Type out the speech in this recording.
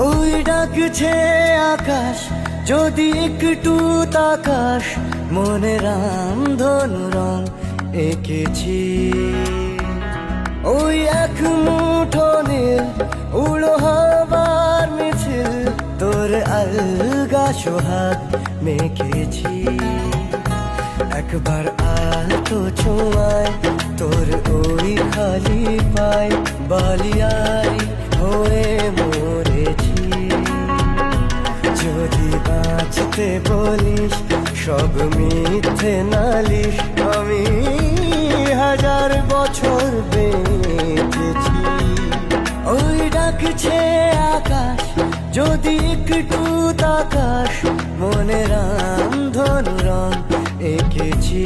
ওই ডাকছে আকাশ, যদি একটু তাকাস, মনে রামধনু রং এঁকেছি। ওই এক মুঠো নীল উড়ো হবার মিছিল, তোর আলগা সোহাগ মেখেছি। একবার আলতো ছোঁয়ায় তোর ওই খালি পায়, বালিয়ারি হয়ে মরেছি। যদি বাঁচতে বলিস সব মিথ্যে নালিশ, আমি 1000 বছর বেঁচেছি। ওই ডাকছে আকাশ, যদি একটু তাকাস, মনে রামধনু রং এঁকেছি।